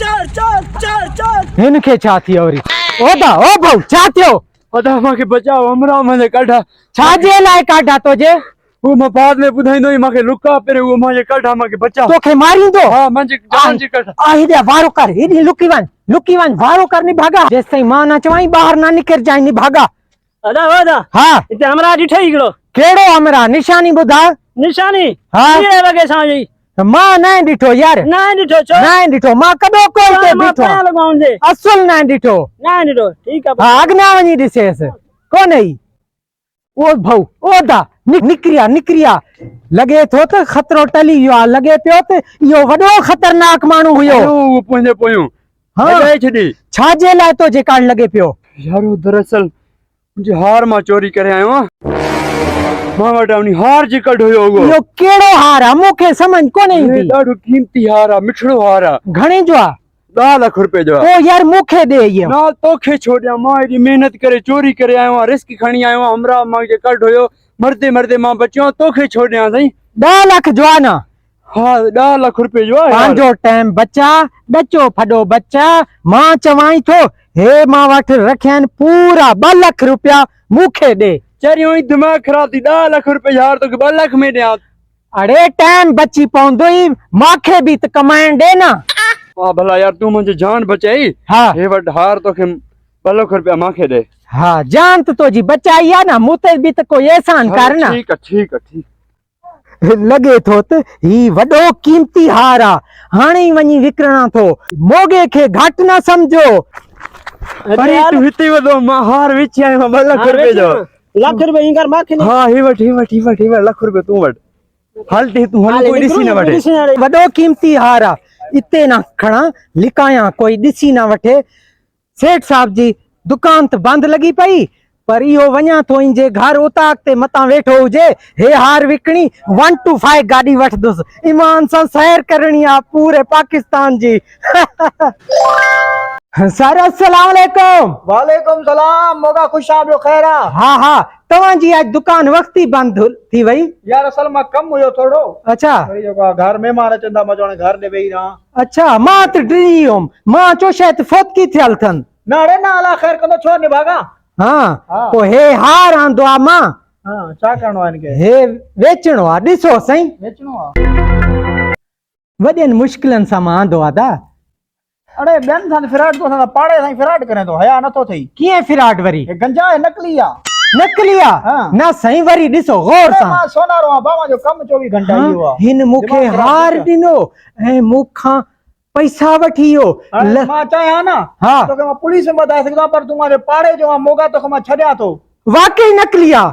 चल इनके छाती और ओदा ओ भाऊ छातियो ओदा माके बचाओ हमरा मने काढा छाजे लाए काढा तोजे वो मैं बाद में बुधाइंदो माके लुका पेरे वो माके काढा माके बचाओ तोखे मारिंदो हां मंजे जान जी काढा आ हिदे वारो कर हिदी लुकीवान वारो कर नी भागा जेसई मां ना चवाई बाहर ना निकल जाई नी भागा अदा वादा हां इते हमरा डिठे हिकड़ो केड़ो हमरा निशानी बुधा निशानी हां ये वगे साजी मां ना डिठो यार ना डिठो छो ना डिठो मां कदो कोई ते डिठो मां लगाउन दे असल ना डिठो ना डिठो ठीक है हां अगना वनी दिसेस कोन है ओ भाऊ ओदा निकरिया लगे थो त खतरो टली यो लगे पियो त यो वडो खतरनाक मानू हुयो वो पोने पोयो हां ले छडी छाजे लाए तो जे काढ लगे पियो यारो दरअसल मुझे हार मां चोरी करे आयो मां वटावनी हार जी कढ होयो गो यो केड़ो हार आ मुखे समझ कोने ये डाडो कीमती हार आ मिठड़ो हार आ घणे जो आ 10 लाख रुपए जो ओ यार मुखे दे ये ना तोखे छोड़या मां एडी मेहनत करे चोरी करे आयो रिस्क खणी आयो हमरा मां जे कढ होयो मरते मां बचियो तोखे छोड़या सही 10 लाख जो आ ना हां 10 लाख रुपए जो है पांजो टाइम बच्चा डचो फडो बच्चा मां चवाई थो हे मां वठ रखियन पूरा 2 लाख रुपया मुखे दे चरियो ही दिमाग खराब थी 10 लाख रुपए हार तो 2 लाख में दे अरे टाइम बची पौंदो ही माखे भी त कमाएं दे ना हां भला यार तू मुझे जान बचाई हां हे वट हार तो के 2 लाख रुपया माखे दे हां जान तो जी बचाई आ ना मुते भी त कोई एहसान कर ना ठीक है लगे थो त ही वडो कीमती हार आ हाणे वनी विकरणा थो मोगे के घट ना समझो अरे तू हिते वदो मां हार विच आयो 2 लाख रुपए जो लाख रुपए इंगर माखे नहीं हां ही वट लाख रुपए तू वट हालते तू हल कोई दिसी ना वटे वडो कीमती हार आ इते ना खणा लिकाया कोई दिसी ना वठे सेठ साहब जी दुकान त बंद लगी पई पर इहो वञा तो इंजे घर उताक ते मता वेठो हुजे हे हार विकणी 1 to 5 गाड़ी वठदुस ईमान सा सैर करणी आ पूरे पाकिस्तान जी सर अस्सलाम वालेकुम वालेकुम सलाम मोगा खुशाब लो खैरा हाँ तवां जी आज दुकान वक्ती बंद थी वई यार असल में कम हुयो थोड़ो अच्छा घर मेहमान चंदा मजोने घर दे वेई रहा अच्छा मां त ड्री होम मां चो शायद फोत की थियल थन ना रे ना अला खैर कंदो छो निभागा हाँ तो हे हार आंदो आ मां हां छा करणो इनके हे वेचणो आ दिसो सही बेचणो आ वडन मुश्किलन सा मां आंदो आ दा अरे बेन थाने फिराट तो था पाड़े थाई फिराट करे तो हया न तो थई किए फिराट वरी ए गंजा है नकली आ ना सही वरी दिसो गौर सा मां सोनारो आ बावा जो कम 24 घंटा ही हुआ हिन मुखे हार दिनो ए मुखा पैसा वठियो मां चाहे ना हां तो के मां पुलिस में बता सकदा पर तुम्हारे पाड़े जो मोगा तो मां छड्या तो वाकई नकली आ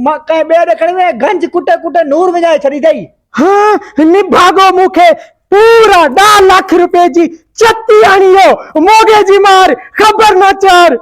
मां कहे बे देखणी में गंज कुटे नूर में जाए छड़ी गई हां निभागो मुखे पूरा 10 लाख रुपए जी चत्ती आनियो मोगे जी मार खबर ना चार